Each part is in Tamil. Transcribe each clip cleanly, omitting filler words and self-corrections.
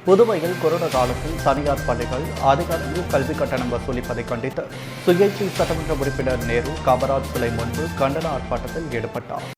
புதுவையில் கொரோனா காலத்தில் தனியார் பள்ளிகள் அதிக அளவில் கல்வி கட்டணம் வசூலிப்பதை கண்டித்து சுயேட்சை சட்டமன்ற உறுப்பினர் நேரு காமராஜ் சிலை முன்பு கண்டன ஆர்ப்பாட்டத்தில் ஈடுபட்டார்.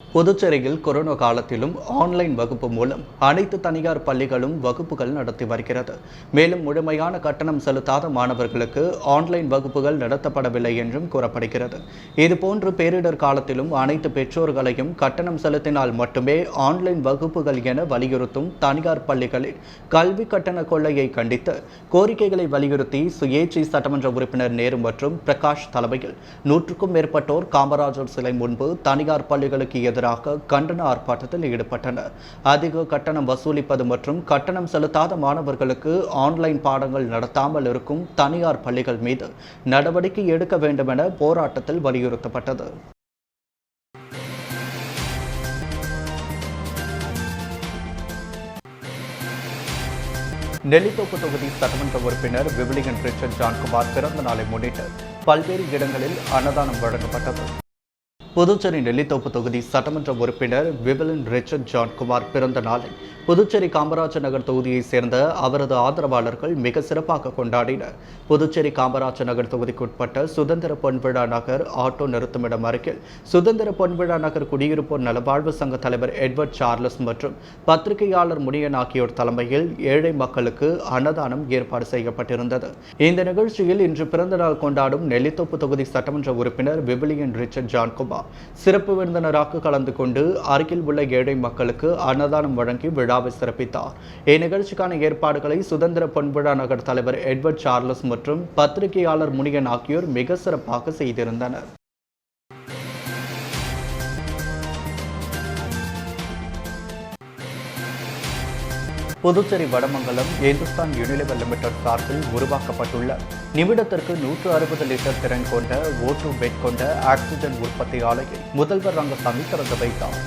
புதுச்சேரியில் கொரோனா காலத்திலும் ஆன்லைன் வகுப்பு மூலம் அனைத்து தனியார் பள்ளிகளும் வகுப்புகள் நடத்தி வருகிறது. மேலும் முழுமையான கட்டணம் செலுத்தாத மாணவர்களுக்கு ஆன்லைன் வகுப்புகள் நடத்தப்படவில்லை என்றும் கூறப்படுகிறது. இதுபோன்று பேரிடர் காலத்திலும் அனைத்து பெற்றோர்களையும் கட்டணம் செலுத்தினால் மட்டுமே ஆன்லைன் வகுப்புகள் என வலியுறுத்தும் தனியார் பள்ளிகளில் கல்வி கட்டண கொள்ளையை கண்டித்து கோரிக்கைகளை வலியுறுத்தி சுயேட்சை சட்டமன்ற உறுப்பினர் நேரு மற்றும் பிரகாஷ் தலைமையில் 100க்கும் மேற்பட்டோர் காமராஜர் சிலை முன்பு தனியார் பள்ளிகளுக்கு எதிராக கண்டன ஆர்ப்பாட்டத்தில் ஈடுபட்டனர். அதிக கட்டணம் வசூலிப்பது மற்றும் கட்டணம் செலுத்தாத மாணவர்களுக்கு ஆன்லைன் பாடங்கள் நடத்தாமல் இருக்கும் தனியார் பள்ளிகள் மீது நடவடிக்கை எடுக்க வேண்டும் என போராட்டத்தில் வலியுறுத்தப்பட்டது. நெல்லித்தோப்பு தொகுதி சட்டமன்ற உறுப்பினர் விவிலியன் ரிச்சர்ட் ஜான்குமார் பிறந்த நாளை முன்னிட்டு பல்வேறு இடங்களில் அன்னதானம் வழங்கப்பட்டது. புதுச்சேரி நெல்லித்தோப்பு தொகுதி சட்டமன்ற உறுப்பினர் விவிலியன் ரிச்சர்ட் ஜான்குமார் பிறந்த நாளை புதுச்சேரி காமராஜர் நகர் தொகுதியைச் சேர்ந்த அவரது ஆதரவாளர்கள் மிக சிறப்பாக கொண்டாடினர். புதுச்சேரி காமராஜர் நகர் தொகுதிக்குட்பட்ட சுதந்திர பொன்விழா நகர் ஆட்டோ நிறுத்துமிடம் அருகில் சுதந்திர பொன்விழா நகர் குடியிருப்போர் நலவாழ்வு சங்க தலைவர் எட்வர்ட் சார்லஸ் மற்றும் பத்திரிகையாளர் முனியன் ஆகியோர் தலைமையில் ஏழை மக்களுக்கு அன்னதானம் ஏற்பாடு செய்யப்பட்டிருந்தது. இந்த நிகழ்ச்சியில் இன்று பிறந்தநாள் கொண்டாடும் நெல்லித்தோப்பு தொகுதி சட்டமன்ற உறுப்பினர் விவிலியன் ரிச்சர்ட் ஜான்குமார் சிறப்பு விருந்தினராக கலந்து கொண்டு அருகில் உள்ள ஏழை மக்களுக்கு அன்னதானம் வழங்கி விழாவை சிறப்பித்தார். இந்நிகழ்ச்சிக்கான ஏற்பாடுகளை சுதந்திர பொன்விழா நகர் தலைவர் எட்வர்ட் சார்லஸ் மற்றும் பத்திரிகையாளர் முனியன் ஆகியோர் மிக சிறப்பாக செய்திருந்தனர். புதுச்சேரி வடமங்கலம் இந்துஸ்தான் யூனிலிவர் லிமிடெட் சார்பில் உருவாக்கப்பட்டுள்ள நிமிடத்திற்கு 160 லிட்டர் திறன் கொண்ட O2 பெட் கொண்ட ஆக்சிஜன் உற்பத்தி ஆலையை முதல்வர் ரங்கசாமி திறந்து வைத்தார்.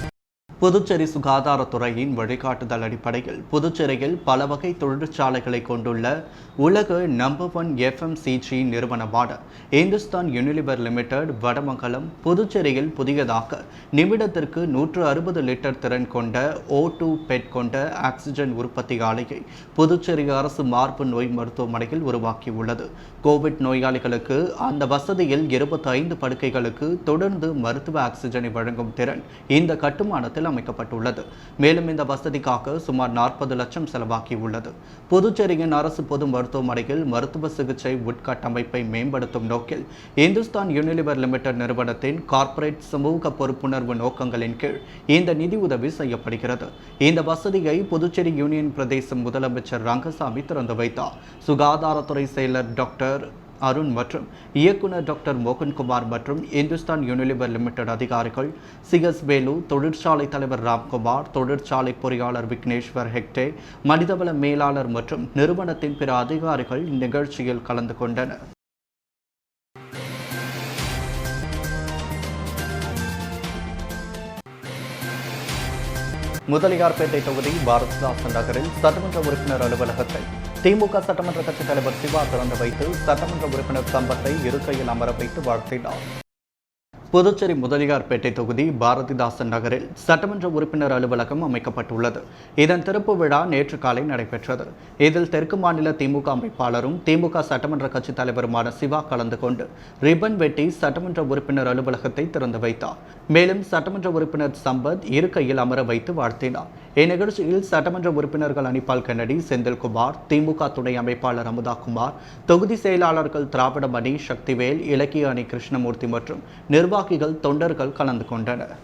புதுச்சேரி சுகாதாரத்துறையின் வழிகாட்டுதல் அடிப்படையில் புதுச்சேரியில் பல வகை தொழிற்சாலைகளை கொண்டுள்ள உலக நம்பர் 1 FMCG நிறுவனமான இந்துஸ்தான் யூனிலிவர் லிமிடெட் வடமங்கலம் புதுச்சேரியில் புதியதாக நிமிடத்திற்கு 160 லிட்டர் திறன் கொண்ட O2 பெட் கொண்ட ஆக்சிஜன் உற்பத்தி ஆலையை புதுச்சேரி அரசு மார்பு நோய் மருத்துவமனையில் உருவாக்கியுள்ளது. கோவிட் நோயாளிகளுக்கு அந்த வசதியில் 25 படுக்கைகளுக்கு தொடர்ந்து மருத்துவ ஆக்சிஜனை வழங்கும் திறன் இந்த கட்டுமானத்தில் அமைக்கப்பட்டுள்ளது. மேலும் இந்த வசதிக்காக சுமார் 40 லட்சம் செலவாகியுள்ளது. புதுச்சேரியின் அரசு பொது மருத்துவமனையில் மருத்துவ சிகிச்சை உட்கட்டமைப்பை மேம்படுத்தும் நோக்கில் இந்துஸ்தான் யூனிலிவர் லிமிடெட் நிறுவனத்தின் கார்ப்பரேட் சமூக பொறுப்புணர்வு நோக்கங்களின் கீழ் இந்த நிதி உதவி செய்யப்படுகிறது. இந்த வசதியை புதுச்சேரி யூனியன் பிரதேச முதலமைச்சர் ரங்கசாமி திறந்து வைத்தார். சுகாதாரத்துறை செயலர் டாக்டர் அருண் மற்றும் இயக்குனர் டாக்டர் மோகன்குமார் மற்றும் இந்துஸ்தான் யூனிலிவர் லிமிடெட் அதிகாரிகள் CS வேலு, தொழிற்சாலை தலைவர் ராம்குமார், தொழிற்சாலை பொறியாளர் விக்னேஸ்வர் ஹெக்டே, மனிதவள மேலாளர் மற்றும் நிறுவனத்தின் பிற அதிகாரிகள் இந்நிகழ்ச்சியில் கலந்து கொண்டனர். முதலியார்பேட்டை தொகுதி பாரதிதாசன் நகரில் சட்டமன்ற உறுப்பினர் அலுவலகத்தை திமுக சட்டமன்ற கட்சித் தலைவர் சிவா திறந்து வைத்து சட்டமன்ற உறுப்பினர் சம்பத்தை இருக்கையில் அமர வைத்து வாழ்த்தினார். புதுச்சேரி முதலியார்பேட்டை தொகுதி பாரதிதாசன் நகரில் சட்டமன்ற உறுப்பினர் அலுவலகம் அமைக்கப்பட்டுள்ளது. இதன் திறப்பு விழா நேற்று காலை நடைபெற்றது. இதில் தெற்கு மாநில திமுக அமைப்பாளரும் திமுக சட்டமன்ற கட்சித் தலைவருமான சிவா கலந்து கொண்டு ரிப்பன் வெட்டி சட்டமன்ற உறுப்பினர் அலுவலகத்தை திறந்து வைத்தார். மேலும் சட்டமன்ற உறுப்பினர் சம்பத் இருக்கையில் அமர வைத்து வாழ்த்தினார். இந்நிகழ்ச்சியில் சட்டமன்ற உறுப்பினர்கள் அனிபால் கென்னடி, செந்தில்குமார், திமுக துணை அமைப்பாளர் அமுதாகுமார், தொகுதி செயலாளர்கள் திராவிடமணி, சக்திவேல், இலக்கிய அணி கிருஷ்ணமூர்த்தி மற்றும் நிர்வாகிகள், தொண்டர்கள் கலந்து கொண்டனர்.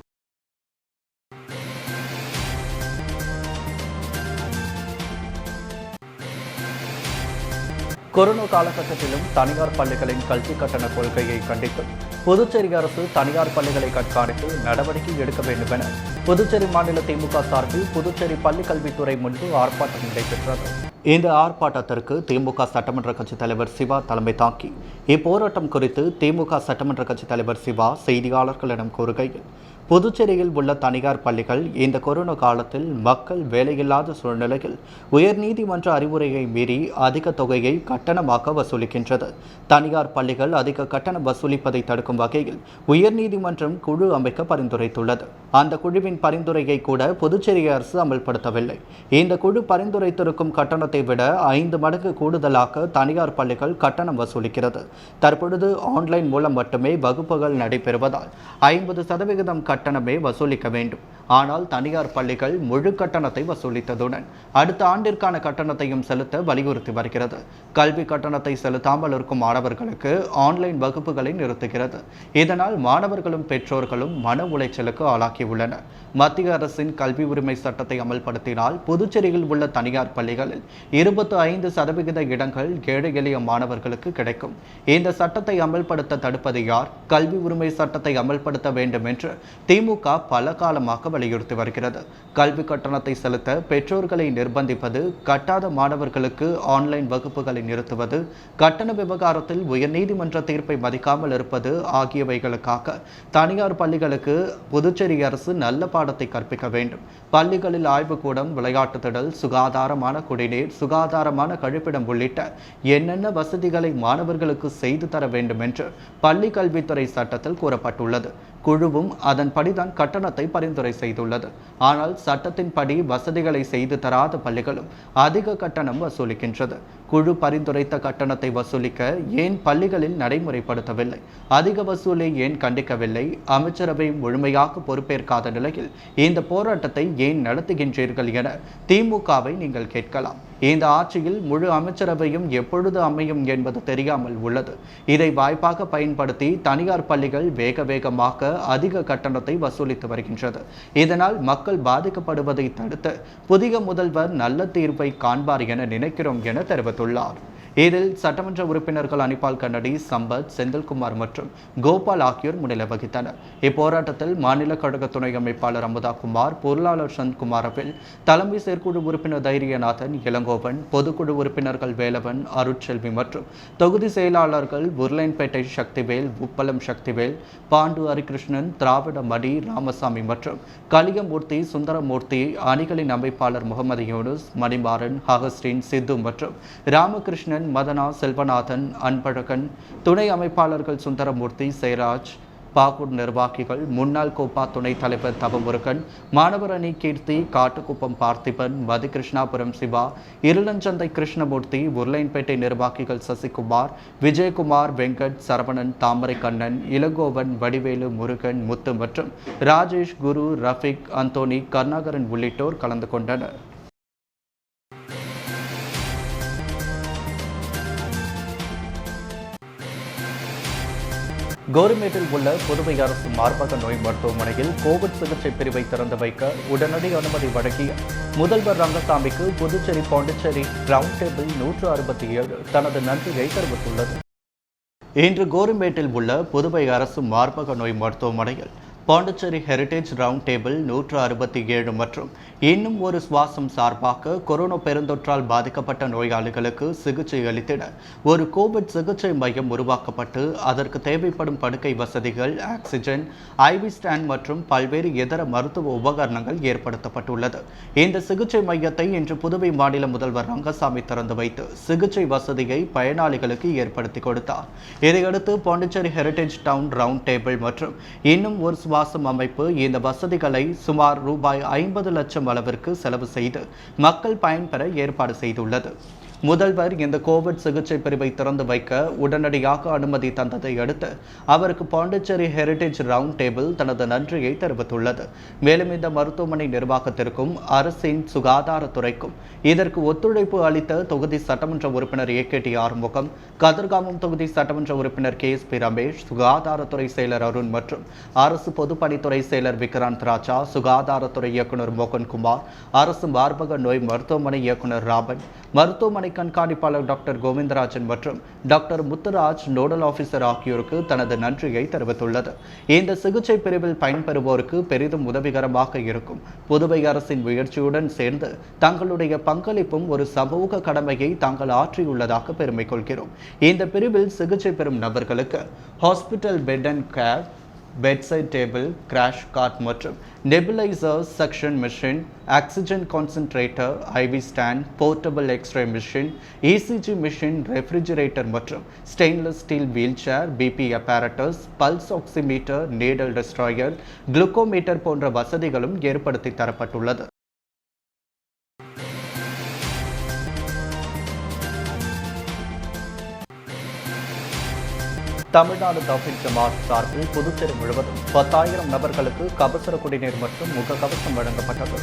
கொரோனா காலகட்டத்திலும் தனியார் பள்ளிகளின் கல்வி கட்டண கொள்கையை கண்டித்து புதுச்சேரி அரசு தனியார் பள்ளிகளை கண்காணித்து நடவடிக்கை எடுக்க வேண்டும் என புதுச்சேரி மாநில திமுக சார்பில் புதுச்சேரி பள்ளிக்கல்வித்துறை முன்பு ஆர்ப்பாட்டம் நடைபெற்றது. இந்த ஆர்ப்பாட்டத்திற்கு திமுக சட்டமன்ற கட்சித் தலைவர் சிவா தலைமை தாங்கி இப்போராட்டம் குறித்து திமுக சட்டமன்ற கட்சித் தலைவர் சிவா செய்தியாளர்களிடம் கூறுகையில், புதுச்சேரியில் உள்ள தனியார் பள்ளிகள் இந்த கொரோனா காலத்தில் மக்கள் வேலையில்லாத சூழ்நிலையில் உயர்நீதிமன்ற அறிவுரையை மீறி அதிக தொகையை கட்டணமாக வசூலிக்கின்றது. தனியார் பள்ளிகள் அதிக கட்டணம் வசூலிப்பதை தடுக்கும் வகையில் உயர்நீதிமன்றம் குழு அமைக்க பரிந்துரைத்துள்ளது. அந்த குழுவின் பரிந்துரையை கூட புதுச்சேரி அரசு அமல்படுத்தவில்லை. இந்த குழு பரிந்துரைத்திருக்கும் கட்டணத்தை விட 5 மடங்கு கூடுதலாக தனியார் பள்ளிகள் கட்டணம் வசூலிக்கிறது. தற்பொழுது ஆன்லைன் மூலம் மட்டுமே வகுப்புகள் நடைபெறுவதால் 50% கட்டணமே வசூலிக்க வேண்டும். ஆனால் தனியார் பள்ளிகள் முழு கட்டணத்தை வசூலித்ததுடன் அடுத்த ஆண்டிற்கான கட்டணத்தையும் செலுத்த வலியுறுத்தி வருகிறது. கல்வி கட்டணத்தை செலுத்தாமல் இருக்கும் மாணவர்களுக்கு ஆன்லைன் வகுப்புகளை நிறுத்துகிறது. இதனால் மாணவர்களும் பெற்றோர்களும் மன உளைச்சலுக்கு ஆளாகியுள்ளனர். மத்திய அரசின் கல்வி உரிமை சட்டத்தை அமல்படுத்தினால் புதுச்சேரியில் உள்ள தனியார் பள்ளிகளில் 25% இடங்கள் ஏழை எளிய மாணவர்களுக்கு கிடைக்கும். இந்த சட்டத்தை அமல்படுத்த தடுப்பது யார்? கல்வி உரிமை சட்டத்தை அமல்படுத்த வேண்டும் என்று திமுக பல காலமாக வலியுறுத்தி வருகிறது. கல்வி கட்டணத்தை செலுத்த பெற்றோர்களை நிர்பந்திப்பது, கட்டாத மாணவர்களுக்கு ஆன்லைன் வகுப்புகளை நிறுத்துவது, கட்டண விவகாரத்தில் உயர்நீதிமன்ற தீர்ப்பை மதிக்காமல் இருப்பது ஆகியவைகளுக்காக தனியார் பள்ளிகளுக்கு புதுச்சேரி அரசு நல்ல பாடத்தை கற்பிக்க வேண்டும். பள்ளிகளில் ஆய்வுக்கூடம், விளையாட்டு திடல், சுகாதாரமான குடிநீர், சுகாதாரமான கழிப்பிடம் உள்ளிட்ட என்னென்ன வசதிகளை மாணவர்களுக்கு செய்து தர வேண்டும் என்று பள்ளி கல்வித்துறை சட்டத்தில் கூறப்பட்டுள்ளது. குழுவும் அதன்படிதான் கட்டணத்தை பரிந்துரை செய்துள்ளது. ஆனால் சட்டத்தின்படி வசதிகளை செய்து தராத பள்ளிகளும் அதிக கட்டணம் வசூலிக்கின்றது. குழு பரிந்துரைத்த கட்டணத்தை வசூலிக்க ஏன் பள்ளிகளில் நடைமுறைப்படுத்தவில்லை? அதிக வசூலை ஏன் கண்டிக்கவில்லை? அமைச்சரவை முழுமையாக பொறுப்பேற்காத நிலையில் இந்த போராட்டத்தை ஏன் நடத்துகின்றீர்கள் என திமுகவை நீங்கள் கேட்கலாம். இந்த ஆட்சியில் முழு அமைச்சரவையும் எப்பொழுது அமையும் என்பது தெரியாமல் உள்ளது. இதை வாய்ப்பாக பயன்படுத்தி தனியார் பள்ளிகள் வேக வேகமாக அதிக கட்டணத்தை வசூலித்து வருகின்றது. இதனால் மக்கள் பாதிக்கப்படுவதை தடுத்து புதிய முதல்வர் நல்ல தீர்வை காண்பார் என நினைக்கிறோம் என தெரிவித்துள்ளார். இதில் சட்டமன்ற உறுப்பினர்கள் அனிபால் கன்னடி, சம்பத், செந்தில்குமார் மற்றும் கோபால் ஆகியோர் முன்னிலை வகித்தனர். இப்போராட்டத்தில் மாநில கழக துணை அமைப்பாளர் அமுதா குமார், பொருளாளர் சந்த்குமாரவில், தலைமை செயற்குழு உறுப்பினர் தைரியநாதன், இளங்கோவன், பொதுக்குழு உறுப்பினர்கள் வேலவன், அருட்செல்வி மற்றும் தொகுதி செயலாளர்கள் உருளைன்பேட்டை சக்திவேல், உப்பளம் சக்திவேல், பாண்டு ஹரிகிருஷ்ணன், திராவிட மடி ராமசாமி மற்றும் கலியமூர்த்தி, சுந்தரமூர்த்தி, அணிகளின் அமைப்பாளர் முகமது யூனுஸ், மணிமாறன், அகஸ்டின், சித்து மற்றும் ராமகிருஷ்ணன், மதனா, செல்வநாதன், அன்பழகன், துணை அமைப்பாளர்கள் சுந்தரமூர்த்தி, செயராஜ், பாகூர் நிர்வாகிகள், முன்னாள் கோப்பா துணைத் தலைவர் தவமுருகன், மாணவர் அணி கீர்த்தி, காட்டுக்குப்பம் பார்த்திபன், மதிகிருஷ்ணாபுரம் சிவா, இருளஞ்சந்தை கிருஷ்ணமூர்த்தி, உருளைன்பேட்டை நிர்வாகிகள் சசிகுமார், விஜயகுமார், வெங்கட், சரவணன், தாமரை கண்ணன், இளங்கோவன், வடிவேலு, முருகன், முத்து மற்றும் ராஜேஷ், குரு, ரஃபிக், அந்தோனி, கருணாகரன் உள்ளிட்டோர் கலந்து கொண்டனர். கோரிமேட்டில் உள்ள புதுவை அரசு மார்பக நோய் மருத்துவமனையில் கோவிட் சிகிச்சை பிரிவை திறந்து வைக்க உடனடி அனுமதி வழங்கிய முதல்வர் ரங்கசாமிக்கு புதுச்சேரி பாண்டிச்சேரி ரவுண்ட் டேபிள் 167 தனது நன்றியை தெரிவித்துள்ளது. இன்று கோரிமேட்டில் உள்ள புதுவை அரசு மார்பக நோய் மருத்துவமனையில் பாண்டிச்சேரி ஹெரிடேஜ் ரவுண்ட் டேபிள் 167 மற்றும் இன்னும் ஒரு சுவாசம் சார்பாக கொரோனா பெருந்தொற்றால் பாதிக்கப்பட்ட நோயாளிகளுக்கு சிகிச்சை அளித்திட ஒரு கோவிட் சிகிச்சை மையம் உருவாக்கப்பட்டு அதற்கு தேவைப்படும் படுக்கை வசதிகள், ஆக்சிஜன், ஐவி ஸ்டாண்ட் மற்றும் பல்வேறு இதர மருத்துவ உபகரணங்கள் ஏற்படுத்தப்பட்டுள்ளது. இந்த சிகிச்சை மையத்தை இன்று புதுவை மாநில முதல்வர் ரங்கசாமி திறந்து வைத்து சிகிச்சை வசதியை பயனாளிகளுக்கு ஏற்படுத்தி கொடுத்தார். இதையடுத்து Pondicherry heritage town round table மற்றும் இன்னும் ஒரு சுவாசம் அமைப்பு இந்த வசதிகளை சுமார் ரூபாய் 50 லட்சம் அளவிற்கு செலவு செய்து மக்கள் பயன்பெற ஏற்பாடு செய்துள்ளது. முதல்வர் இந்த கோவிட் சிகிச்சை பிரிவை திறந்து வைக்க உடனடியாக அனுமதி தந்ததை அடுத்து அவருக்கு பாண்டிச்சேரி ஹெரிடேஜ் ரவுண்ட் டேபிள் தனது நன்றியை தெரிவித்துள்ளது. மேலும் இந்த மருத்துவமனை நிர்வாகத்திற்கும் அரசின் சுகாதாரத்துறைக்கும் இதற்கு ஒத்துழைப்பு அளித்த தொகுதி சட்டமன்ற உறுப்பினர் ஏகேடி ஆறுமுகம், கதிர்காமம் தொகுதி சட்டமன்ற உறுப்பினர் KSP ரமேஷ், சுகாதாரத்துறை செயலர் அருண் மற்றும் அரசு பொதுப்பணித்துறை செயலர் விக்ராந்த் ராஜா, சுகாதாரத்துறை இயக்குநர் மோகன்குமார், அரசு மார்பக நோய் மருத்துவமனை இயக்குநர் ராமன், மருத்துவமனை கண்காணிப்பாளர் டாக்டர் கோவிந்தராஜன் மற்றும் டாக்டர் முத்துராஜ் நோடல் ஆபீசர் ஆகியோருக்கு தனது நன்றியை தெரிவித்துள்ளது. இந்த சிகிச்சை பிரிவில் பயன்பெறுவோருக்கு பெரிதும் உதவிகரமாக இருக்கும். புதுவை அரசின் முயற்சியுடன் சேர்ந்து தங்களுடைய பங்களிப்பும் ஒரு சமூக கடமையை தாங்கள் ஆற்றியுள்ளதாக பெருமை கொள்கிறோம். இந்த பிரிவில் சிகிச்சை பெறும் நபர்களுக்கு hospital bed and care, bedside table, crash cart மற்றும் nebuliser suction machine, oxygen concentrator, IV stand, portable X-ray machine, ECG machine, refrigerator மற்றும் stainless steel wheel chair, BP apparatus, pulse oximeter, needle destroyer, glucometer போன்ற வசதிகளும் ஏற்படுத்தி தரப்பட்டுள்ளது. தமிழ்நாடு தௌஹீத் ஜமாத் சார்பில் புதுச்சேரி முழுவதும் 10,000 நபர்களுக்கு கபசுர குடிநீர் மற்றும் முகக்கவசம் வழங்கப்பட்டது.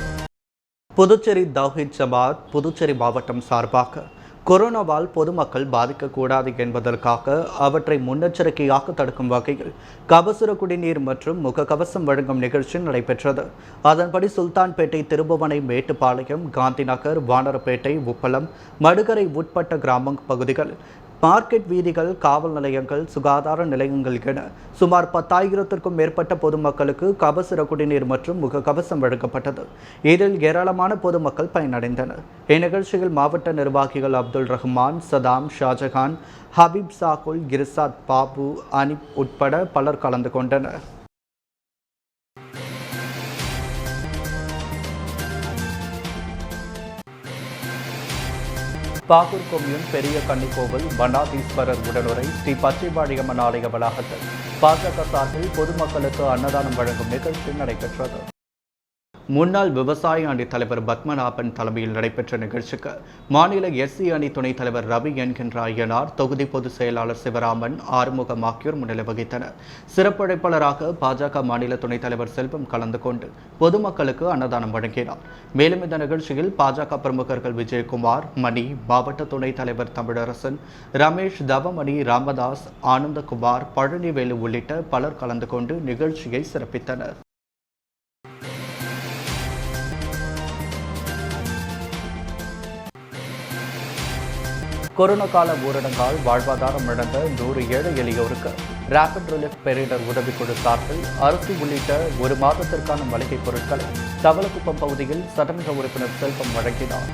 புதுச்சேரி தௌஹீத் ஜமாத் புதுச்சேரி மாவட்டம் சார்பாக கொரோனாவால் பொதுமக்கள் பாதிக்கக்கூடாது என்பதற்காக அவற்றை முன்னெச்சரிக்கையாக தடுக்கும் வகையில் கபசுர குடிநீர் மற்றும் முகக்கவசம் வழங்கும் நிகழ்ச்சி நடைபெற்றது. அதன்படி சுல்தான்பேட்டை, திருபுவனை, மேட்டுப்பாளையம், காந்திநகர், வானரப்பேட்டை, உப்பளம், மடுகரை உட்பட்ட கிராம பகுதிகள், மார்க்கெட் வீதிகள், காவல் நிலையங்கள், சுகாதார நிலையங்கள் என சுமார் 10,000க்கும் மேற்பட்ட பொதுமக்களுக்கு கபசுர குடிநீர் மற்றும் முகக்கவசம் வழங்கப்பட்டது. இதில் ஏராளமான பொதுமக்கள் பயனடைந்தனர். இந்நிகழ்ச்சியில் மாவட்ட நிர்வாகிகள் அப்துல் ரஹ்மான், சதாம், ஷாஜகான், ஹபீப் சாகுல், கிர்சாத், பாபு, அனிப் உட்பட பலர் கலந்து கொண்டனர். பாகூர் கொம்யூன் பெரிய கன்னிக்கோவில் வண்ணாதீஸ்வரர் உடனுரை ஸ்ரீ பச்சைபாழியம்மன் ஆலய வளாகத்தில் பாஜக சார்பில் பொதுமக்களுக்கு அன்னதானம் வழங்கும் நிகழ்ச்சி நடைபெற்றது. முன்னாள் விவசாய அணி தலைவர் பத்மநாபன் தலைமையில் நடைபெற்ற நிகழ்ச்சிக்கு மாநில எஸ்சி அணி துணைத் தலைவர் ரவி என்கின்ற ஐயனார், தொகுதி பொதுச் செயலாளர் சிவராமன், ஆறுமுகம் ஆகியோர் முன்னிலை வகித்தனர். சிறப்பு அழைப்பாளராக பாஜக மாநில துணைத் தலைவர் செல்வம் கலந்து கொண்டு பொதுமக்களுக்கு அன்னதானம் வழங்கினார். மேலும் இந்த நிகழ்ச்சியில் பாஜக பிரமுகர்கள் விஜயகுமார், மணி, மாவட்ட துணைத் தலைவர் தமிழரசன், ரமேஷ், தவமணி, ராமதாஸ், ஆனந்தகுமார், பழனிவேலு உள்ளிட்ட பலர் கலந்து கொண்டு நிகழ்ச்சியை சிறப்பித்தனர். கொரோனா கால ஊரடங்கால் வாழ்வாதாரம் இழந்த 100 ஏழை எளியோருக்கு ரேபிட் ரிலீஃப் பேரிடர் உதவிக்குழு சார்பில் அரிசி உள்ளிட்ட ஒரு மாதத்திற்கான மளிகை பொருட்களை தவளக்குப்பம் பகுதியில் சட்டமன்ற உறுப்பினர் செல்வம் வழங்கினார்.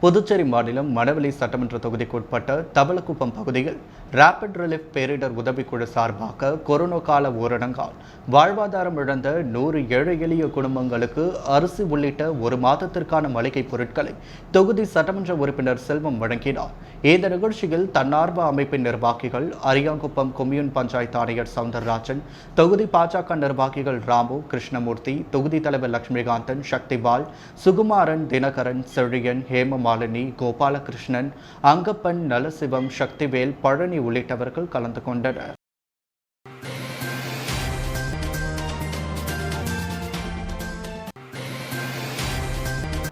புதுச்சேரி மாநிலம் மணவெளி சட்டமன்ற தொகுதிக்கு உட்பட்ட தவளக்குப்பம் பகுதியில் ரேபிட் ரிலீஃப் பேரிடர் உதவிக்குழு சார்பாக கொரோனா கால ஊரடங்கால் வாழ்வாதாரம் இழந்த 100 ஏழை எளிய குடும்பங்களுக்கு அரிசி உள்ளிட்ட ஒரு மாதத்திற்கான மளிகை பொருட்களை தொகுதி சட்டமன்ற உறுப்பினர் செல்வம் வழங்கினார். இந்த நிகழ்ச்சியில் தன்னார்வ அமைப்பின் நிர்வாகிகள், அரியாங்குப்பம் கொம்யூன் பஞ்சாயத்து ஆணையர் சவுந்தரராஜன், தொகுதி பாஜக நிர்வாகிகள் ராமு, கிருஷ்ணமூர்த்தி, தொகுதி தலைவர் லட்சுமிகாந்தன், சக்திபால், சுகுமாரன், தினகரன், செழியன், ஹேமமாலினி, கோபாலகிருஷ்ணன், அங்கப்பன், நலசிவம், சக்திவேல், பழனி உள்ளிட்டவர்கள் கலந்து கொண்டனர்.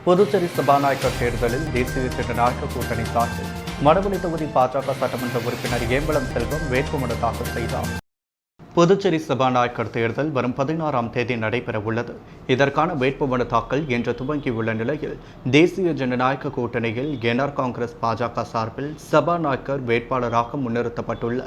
புதுச்சேரி சபாநாயகர் தேர்தலில் தேசிய ஜனநாயக கூட்டணி சார்பில் மணவெளி தொகுதி பாஜக சட்டமன்ற உறுப்பினர் ஏம்பலம் செல்வம் வேட்புமனு தாக்கல் செய்தார். புதுச்சேரி சபாநாயகர் தேர்தல் வரும் 16ஆம் தேதி நடைபெற உள்ளது. இதற்கான வேட்புமனு தாக்கல் இன்று துவங்கியுள்ள நிலையில் தேசிய ஜனநாயக கூட்டணியில் என்ஆர் காங்கிரஸ் பாஜக சார்பில் சபாநாயகர் வேட்பாளராக முன்னிறுத்தப்பட்டுள்ள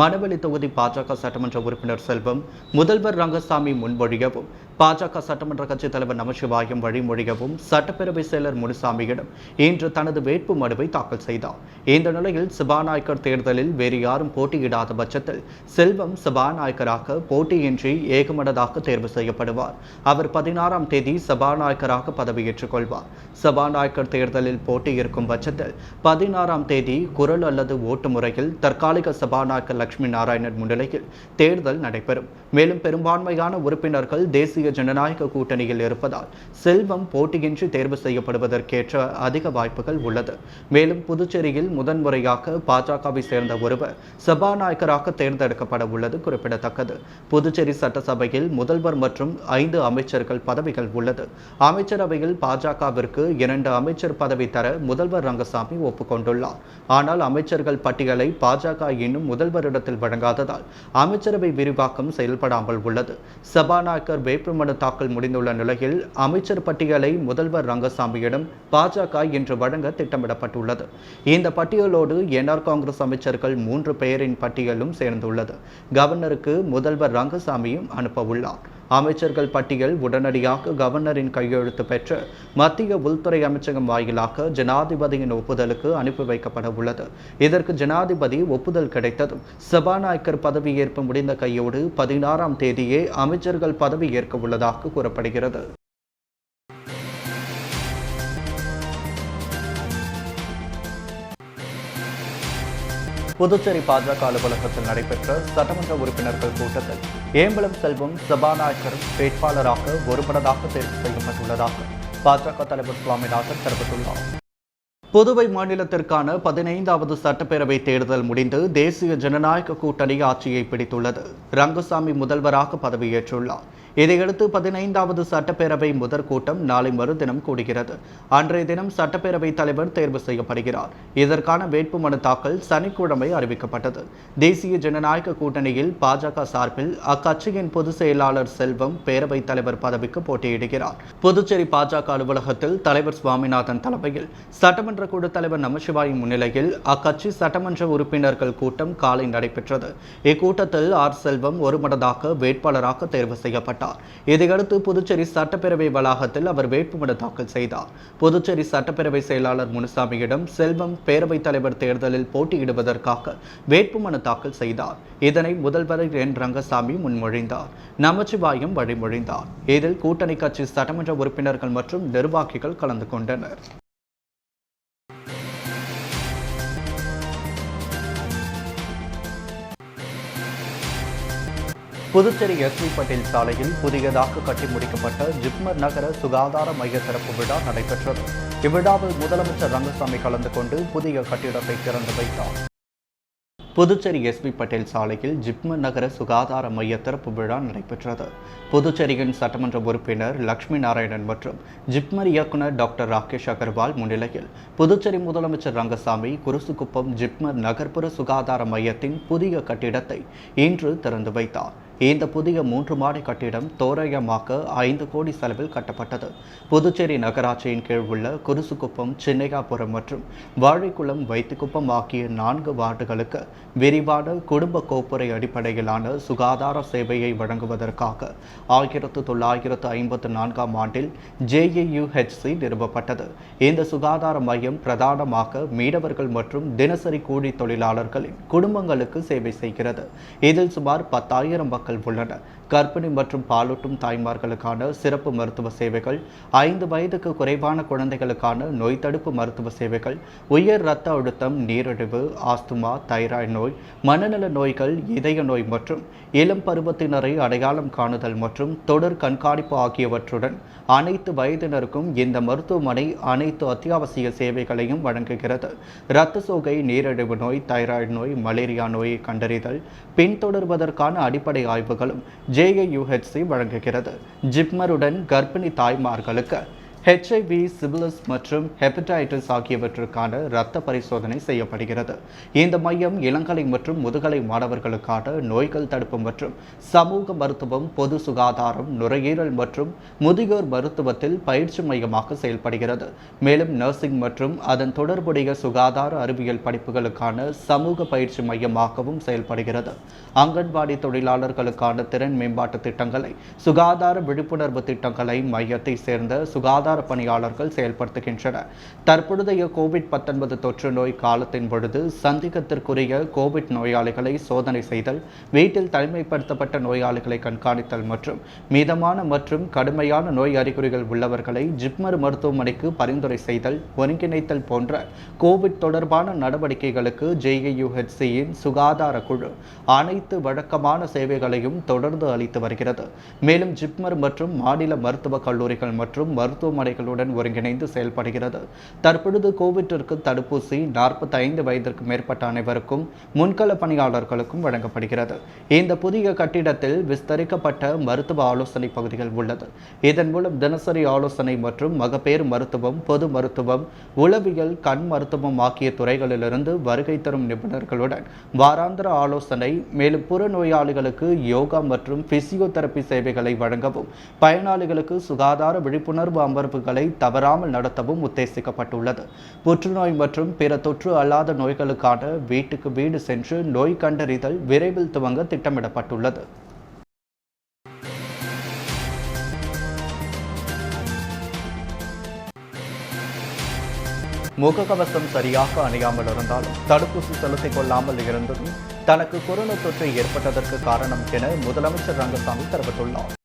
மணவெளி தொகுதி பாஜக சட்டமன்ற உறுப்பினர் செல்வம் முதல்வர் ரங்கசாமி முன்மொழியவும், பாஜக சட்டமன்ற கட்சித் தலைவர் நமசிவாயம் வழிமொழியவும் சட்டப்பேரவை செயலர் முனுசாமியிடம் இன்று தனது வேட்பு மனுவை தாக்கல் செய்தார். இந்த நிலையில் சபாநாயகர் தேர்தலில் வேறு யாரும் போட்டியிடாத பட்சத்தில் செல்வம் சபாநாயகராக போட்டியின்றி ஏகமனதாக தேர்வு செய்யப்படுவார். அவர் 16ஆம் தேதி சபாநாயகராக பதவியேற்றுக் கொள்வார். சபாநாயகர் தேர்தலில் போட்டியிருக்கும் பட்சத்தில் 16ஆம் தேதி குரல் அல்லது ஓட்டு முறையில் தற்காலிக சபாநாயகர் லட்சுமி நாராயணன் முன்னிலையில் தேர்தல் நடைபெறும். மேலும் பெரும்பான்மையான உறுப்பினர்கள் தேசிய ஜனநாயக கூட்டணியில் இருப்பதால் செல்வம் போட்டியின்றி தேர்வு செய்யப்படுவதற்கேற்ற அதிக வாய்ப்புகள் உள்ளது. மேலும் புதுச்சேரியில் முதன்முறையாக பாஜகவை சேர்ந்த ஒருவர் சபாநாயகராக தேர்ந்தெடுக்கப்பட உள்ளது குறிப்பிடத்தக்கது. புதுச்சேரி சட்டசபையில் முதல்வர் மற்றும் 5 அமைச்சர்கள் பதவிகள் உள்ளது. அமைச்சரவையில் பாஜகவிற்கு 2 அமைச்சர் பதவி தர முதல்வர் ரங்கசாமி ஒப்புக்கொண்டுள்ளார். ஆனால் அமைச்சர்கள் பட்டியலை பாஜக இன்னும் முதல்வரிடத்தில் வழங்காததால் அமைச்சரவை விரிவாக்கம் செயல்படாமல் உள்ளது. சபாநாயகர் வேட்புமனு தாக்கல் முடிந்துள்ள நிலையில் அமைச்சர் பட்டியலை முதல்வர் ரங்கசாமியிடம் பாஜக இன்று வழங்க திட்டமிடப்பட்டுள்ளது. இந்த பட்டியலோடு என்ஆர் காங்கிரஸ் அமைச்சர்கள் 3 பெயரின் பட்டியலும் சேர்ந்துள்ளது. கவர்னருக்கு முதல்வர் ரங்கசாமியும் அனுப்ப உள்ளார். அமைச்சர்கள் பட்டியல் உடனடியாக கவர்னரின் கையெழுத்து பெற்று மத்திய உள்துறை அமைச்சகம் வாயிலாக ஜனாதிபதியின் ஒப்புதலுக்கு அனுப்பி வைக்கப்பட உள்ளது. இதற்கு ஜனாதிபதி ஒப்புதல் கிடைத்ததும் சபாநாயகர் பதவியேற்பு முடிந்த கையோடு 16ஆம் தேதியே அமைச்சர்கள் பதவி ஏற்க உள்ளதாக கூறப்படுகிறது. புதுச்சேரி பாஜக அலுவலகத்தில் நடைபெற்ற சட்டமன்ற உறுப்பினர்கள் கூட்டத்தில் ஏம்பலம் செல்வம் சபாநாயகர் வேட்பாளராக ஒருமனதாக தேர்வு செய்யப்பட்டுள்ளதாக பாஜக தலைவர் சுவாமிநாதன் தெரிவித்துள்ளார். புதுவை மாநிலத்திற்கான 15வது சட்டப்பேரவை தேர்தல் முடிந்து தேசிய ஜனநாயக கூட்டணி ஆட்சியை பிடித்துள்ளது. ரங்கசாமி முதல்வராக பதவியேற்றுள்ளார். இதையடுத்து 15வது சட்டப்பேரவை முதற் கூட்டம் நாளை மறுதினம் கூடுகிறது. அன்றைய தினம் சட்டப்பேரவை தலைவர் தேர்வு செய்யப்படுகிறார். இதற்கான வேட்புமனு தாக்கல் சனிக்கிழமை அறிவிக்கப்பட்டது. தேசிய ஜனநாயக கூட்டணியில் பாஜக சார்பில் அக்கட்சியின் பொதுச் செயலாளர் செல்வம் பேரவைத் தலைவர் பதவிக்கு போட்டியிடுகிறார். புதுச்சேரி பாஜக அலுவலகத்தில் தலைவர் சுவாமிநாதன் தலைமையில் சட்டமன்ற குழு தலைவர் நமசிவாயம் முன்னிலையில் அக்கட்சி சட்டமன்ற உறுப்பினர்கள் கூட்டம் காலை நடைபெற்றது. இக்கூட்டத்தில் ஆர் செல்வம் ஒருமனதாக வேட்பாளராக தேர்வு செய்யப்பட்டார். இதையடுத்து புதுச்சேரி சட்டப்பேரவை வளாகத்தில் அவர் வேட்புமனு தாக்கல் செய்தார். புதுச்சேரி சட்டப்பேரவை செயலாளர் முனுசாமியிடம் செல்வம் பேரவைத் தலைவர் தேர்தலில் போட்டியிடுவதற்காக வேட்புமனு தாக்கல் செய்தார். இதனை முதல்வர் என் ரங்கசாமி முன்மொழிந்தார். நமச்சிவாயம் வழிமொழிந்தார். இதில் கூட்டணி கட்சி சட்டமன்ற உறுப்பினர்கள் மற்றும் நிர்வாகிகள் கலந்து கொண்டனர். புதுச்சேரி எஸ்.வி. பட்டேல் சாலையில் புதியதாக கட்டி முடிக்கப்பட்ட ஜிப்மர் நகர சுகாதார மைய திறப்பு விழா நடைபெற்றது. இவ்விழாவில் முதலமைச்சர் ரங்கசாமி கலந்து கொண்டு புதிய கட்டிடத்தை திறந்து வைத்தார். புதுச்சேரி எஸ்.வி. பட்டேல் சாலையில் ஜிப்மர் நகர சுகாதார மைய திறப்பு விழா நடைபெற்றது. புதுச்சேரியின் சட்டமன்ற உறுப்பினர் லட்சுமி நாராயணன் மற்றும் ஜிப்மர் இயக்குநர் டாக்டர் ராகேஷ் அகர்வால் முன்னிலையில் புதுச்சேரி முதலமைச்சர் ரங்கசாமி குருசுக்குப்பம் ஜிப்மர் நகர்ப்புற சுகாதார மையத்தின் புதிய கட்டிடத்தை இன்று திறந்து வைத்தார். இந்த புதிய 3 மாடி கட்டிடம் தோராயமாக 5 கோடி செலவில் கட்டப்பட்டது. புதுச்சேரி நகராட்சியின் கீழ் உள்ள குருசுக்குப்பம், சின்னையாபுரம் மற்றும் வாழைக்குளம், வைத்திக்குப்பம் ஆகிய 4 வார்டுகளுக்கு விரிவான குடும்ப கோப்புரை அடிப்படையிலான சுகாதார சேவையை வழங்குவதற்காக 1954ஆம் ஆண்டில் JAUHC நிறுவப்பட்டது. இந்த சுகாதார மையம் பிரதானமாக மீனவர்கள் மற்றும் தினசரி கூலி தொழிலாளர்களின் குடும்பங்களுக்கு சேவை செய்கிறது. இதில் சுமார் 10,000 மக்கள் உள்ளனர். கர்ப்பிணி மற்றும் பாலூட்டும் தாய்மார்களுக்கான சிறப்பு மருத்துவ சேவைகள், 5 வயதுக்கு குறைவான குழந்தைகளுக்கான நோய் தடுப்பு மருத்துவ சேவைகள், உயர் இரத்த அழுத்தம், நீரிழிவு, ஆஸ்துமா, தைராய்டு நோய், மனநல நோய்கள், இதய நோய் மற்றும் இளம் பருவத்தினரை அடையாளம் காணுதல் மற்றும் தொடர் கண்காணிப்பு ஆகியவற்றுடன் அனைத்து வயதினருக்கும் இந்த மருத்துவமனை அனைத்து அத்தியாவசிய சேவைகளையும் வழங்குகிறது. இரத்த சோகை, நீரிழிவு நோய், தைராய்டு நோய், மலேரியா நோயை கண்டறிதல், பின்தொடர்வதற்கான அடிப்படை ஆய்வுகளும் JAUHC வழங்குகிறது. ஜிப்மருடன் கர்ப்பிணி தாய்மார்களுக்கு HIV, சிபிலிஸ் மற்றும் ஹெப்படைட்டிஸ் ஆகியவற்றுக்கான இரத்த பரிசோதனை செய்யப்படுகிறது. இந்த மையம் இளங்கலை மற்றும் முதுகலை மாணவர்களுக்கான நோய்கள் தடுப்பு மற்றும் சமூக மருத்துவம், பொது சுகாதாரம், நுரையீரல் மற்றும் முதியோர் மருத்துவத்தில் பயிற்சி மையமாக செயல்படுகிறது. மேலும் நர்சிங் மற்றும் அதன் தொடர்புடைய சுகாதார அறிவியல் படிப்புகளுக்கான சமூக பயிற்சி மையமாகவும் செயல்படுகிறது. அங்கன்வாடி தொழிலாளர்களுக்கான திறன் மேம்பாட்டு திட்டங்களை, சுகாதார விழிப்புணர்வு திட்டங்களை மையத்தை சேர்ந்த சுகாதார பணியாளர்கள் செயல்படுத்துகின்றனர். தற்பொழுதைய கோவிட்-19 தொற்று நோய் காலத்தின் பொழுது சந்தேகத்திற்குரிய கோவிட் நோயாளிகளை சோதனை செய்தல், வீட்டில் தனிமைப்படுத்தப்பட்ட நோயாளிகளை கண்காணித்தல் மற்றும் மிதமான மற்றும் கடுமையான நோய் அறிகுறிகள் உள்ளவர்களை ஜிப்மர் மருத்துவமனைக்கு பரிந்துரை செய்தல், ஒருங்கிணைத்தல் போன்ற கோவிட் தொடர்பான நடவடிக்கைகளுக்கு JAUHC-யின் சுகாதார குழு அனைத்து வழக்கமான சேவைகளையும் தொடர்ந்து அளித்து வருகிறது. மேலும் ஜிப்மர் மற்றும் மாநில மருத்துவக் கல்லூரிகள் மற்றும் மருத்துவமனைகளுடன் ஒருங்கிணைந்து செயல்படுகிறது. தற்பொழுது கோவிட்டிற்கு தடுப்பூசி 45 வயதிற்கு மேற்பட்ட அனைவருக்கும், முன்கள பணியாளர்களுக்கும் வழங்கப்படுகிறது. இந்த புதிய கட்டிடத்தில் விஸ்தரிக்கப்பட்ட மருத்துவ ஆலோசனை பகுதிகள் உள்ளது. இதன் மூலம் தினசரி ஆலோசனை மற்றும் மகப்பேறு மருத்துவம், பொது மருத்துவம், உளவியல், கண் மருத்துவம் ஆகிய துறைகளிலிருந்து வருகை தரும் நிபுணர்களுடன் வாராந்திர ஆலோசனை, மேலும் புறநோயாளிகளுக்கு யோகா மற்றும் பிசியோதெரபி சேவைகளை வழங்கவும், பயனாளிகளுக்கு சுகாதார விழிப்புணர்வு அமர்வுகளை தவறாமல் நடத்தவும் உத்தேசிக்கப்பட்டுள்ளது. புற்றுநோய் மற்றும் பிற தொற்று அல்லாத நோய்களுக்கான வீட்டுக்கு வீடு சென்று நோய் கண்டறிதல் விரைவில் துவங்க திட்டமிடப்பட்டுள்ளது. முகக்கவசம் சரியாக அணியாமல் இருந்தாலும் தடுப்பூசி செலுத்திக் கொள்ளாமல் இருந்ததும் தனக்கு கொரோனா தொற்று ஏற்பட்டதற்கு காரணம் என முதலமைச்சர் ரங்கசாமி தெரிவித்துள்ளார்.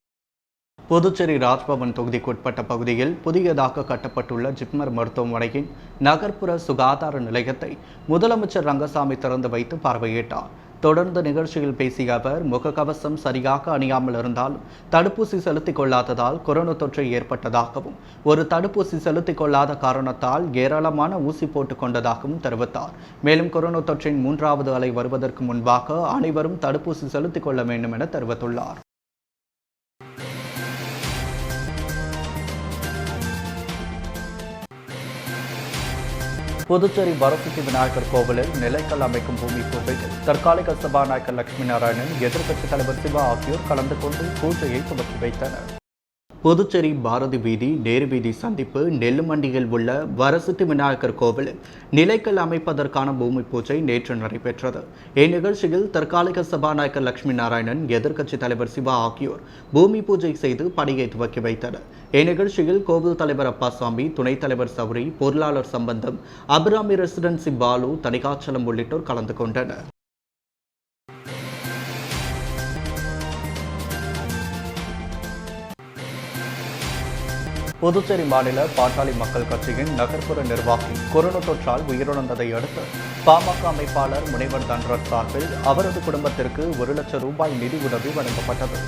புதுச்சேரி ராஜ்பவன் தொகுதிக்குட்பட்ட பகுதியில் புதியதாக கட்டப்பட்டுள்ள ஜிப்மர் மருத்துவமனையின் நகர்ப்புற சுகாதார நிலையத்தை முதலமைச்சர் ரங்கசாமி திறந்து வைத்து பார்வையிட்டார். தொடர்ந்து நிகழ்ச்சியில் பேசிய அவர், முகக்கவசம் சரியாக அணியாமல் இருந்தாலும் தடுப்பூசி செலுத்திக் கொள்ளாததால் கொரோனா தொற்று ஏற்பட்டதாகவும், ஒரு தடுப்பூசி செலுத்திக் கொள்ளாத காரணத்தால் ஏராளமான ஊசி போட்டுக் கொண்டதாகவும் தெரிவித்தார். மேலும் கொரோனா தொற்றின் 3வது அலை வருவதற்கு முன்பாக அனைவரும் தடுப்பூசி செலுத்திக் கொள்ள வேண்டும் என தெரிவித்துள்ளார். புதுச்சேரி வரசித்தி விநாயகர் கோவிலில் நிலைக்கல் அமைக்கும் பூமி பூஜையில் தற்காலிக சபாநாயகர் லட்சுமி நாராயணன், எதிர்க்கட்சித் தலைவர் சிவா ஆகியோர் கலந்து கொண்டு பூஜையை துவக்கி வைத்தனர். புதுச்சேரி பாரதி வீதி, நேரு வீதி சந்திப்பு, நெல்லுமண்டியில் உள்ள வரசித்தி விநாயகர் கோவிலில் நிலைக்கல் அமைப்பதற்கான பூமி பூஜை நேற்று நடைபெற்றது. இந்நிகழ்ச்சியில் தற்காலிக சபாநாயகர் லட்சுமி நாராயணன், எதிர்க்கட்சித் தலைவர் சிவா ஆகியோர் பூமி பூஜை செய்து பணியை துவக்கி வைத்தனர். இந்நிகழ்ச்சியில் கோவில் தலைவர் அப்பாசாமி, துணைத் தலைவர் சௌரி, பொருளாளர் சம்பந்தம், அபிராமி ரெசிடென்சி பாலு, தணிகாச்சலம் உள்ளிட்டோர் கலந்து கொண்டனர். புதுச்சேரி மாநில பாட்டாளி மக்கள் கட்சியின் நகர்ப்புற நிர்வாகி கொரோனா தொற்றால் உயிரிழந்ததை அடுத்து பாமக அமைப்பாளர் முனைவர் தன்ராஜ் சார்பில் அவரது குடும்பத்திற்கு 1 லட்சம் ரூபாய் நிதி உதவி வழங்கப்பட்டது.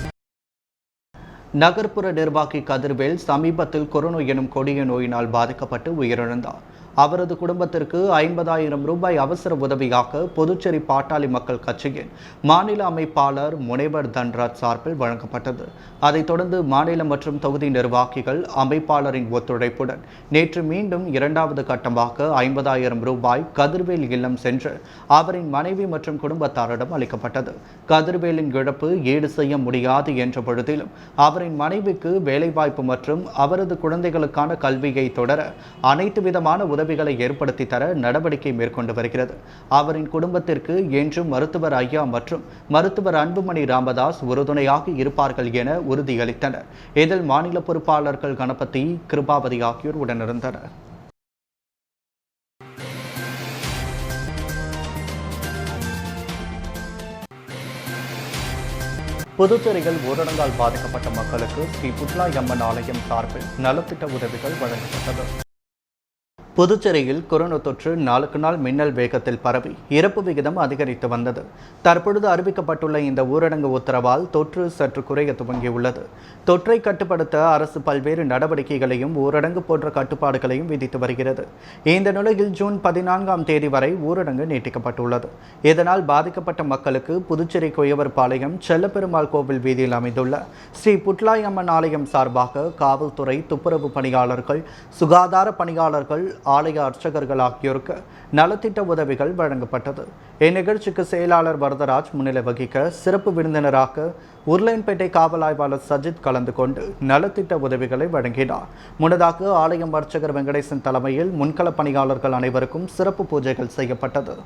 நகர்ப்புற நிர்வாகி கதிர்வேல் சமீபத்தில் கொரோனா எனும் கொடிய நோயினால் பாதிக்கப்பட்டு உயிரிழந்தார். அவரது குடும்பத்திற்கு 50,000 ரூபாய் அவசர உதவியாக புதுச்சேரி பாட்டாளி மக்கள் கட்சியின் மாநில அமைப்பாளர் முனைவர் தன்ராஜ் சார்பில் வழங்கப்பட்டது. அதைத் தொடர்ந்து மாநில மற்றும் தொகுதி நிர்வாகிகள் அமைப்பாளரின் ஒத்துழைப்புடன் நேற்று மீண்டும் 2வது கட்டமாக 50,000 ரூபாய் கதிர்வேல் இல்லம் சென்று அவரின் மனைவி மற்றும் குடும்பத்தாரிடம் அளிக்கப்பட்டது. கதிர்வேலின் இழப்பு ஈடு செய்ய முடியாது என்ற பொழுதிலும் அவரின் மனைவிக்கு வேலைவாய்ப்பு மற்றும் அவரது குழந்தைகளுக்கான கல்வியை தொடர அனைத்து விதமான உதவிகளை ஏற்படுத்தி தர நடவடிக்கை மேற்கொண்டு வருகிறது. அவரின் குடும்பத்திற்கு என்றும் மருத்துவர் ஐயா மற்றும் மருத்துவர் அன்புமணி ராமதாஸ் உறுதுணையாக இருப்பார்கள் என உறுதியளித்தனர். இதில் மாநில பொறுப்பாளர்கள் கணபதி, கிருபாவதி ஆகியோர் உடனிருந்தனர். புதுச்சேரியில் ஊரடங்கால் பாதிக்கப்பட்ட மக்களுக்கு ஸ்ரீ புட்லாய் அம்மன் ஆலயம் சார்பில் நலத்திட்ட உதவிகள் வழங்கப்பட்டது. புதுச்சேரியில் கொரோனா தொற்று நாளுக்கு நாள் மின்னல் வேகத்தில் பரவி இறப்பு விகிதம் அதிகரித்து வந்தது. தற்பொழுது அறிவிக்கப்பட்டுள்ள இந்த ஊரடங்கு உத்தரவால் தொற்று சற்று குறைய துவங்கியுள்ளது. தொற்றை கட்டுப்படுத்த அரசு பல்வேறு நடவடிக்கைகளையும் ஊரடங்கு போன்ற கட்டுப்பாடுகளையும் விதித்து வருகிறது. இந்த நிலையில் ஜூன் 14ஆம் தேதி வரை ஊரடங்கு நீட்டிக்கப்பட்டுள்ளது. இதனால் பாதிக்கப்பட்ட மக்களுக்கு புதுச்சேரி குயவர்பாளையம் செல்லப்பெருமாள் கோவில் வீதியில் அமைந்துள்ள ஸ்ரீ புட்லாய் அம்மன் ஆலயம் சார்பாக காவல்துறை, துப்புரவு பணியாளர்கள், சுகாதார பணியாளர்கள், ஆலய அர்ச்சகர்கள் ஆகியோருக்கு நலத்திட்ட உதவிகள் வழங்கப்பட்டது. இந்நிகழ்ச்சிக்கு செயலாளர் வரதராஜ் முன்னிலை வகிக்க சிறப்பு விருந்தினராக உருளையன்பேட்டை காவல் ஆய்வாளர் சஜித் கலந்து கொண்டு நலத்திட்ட உதவிகளை வழங்கினார். முன்னதாக ஆலயம் அர்ச்சகர் வெங்கடேசன் தலைமையில் முன்கள பணியாளர்கள் அனைவருக்கும் சிறப்பு பூஜைகள் செய்யப்பட்டது.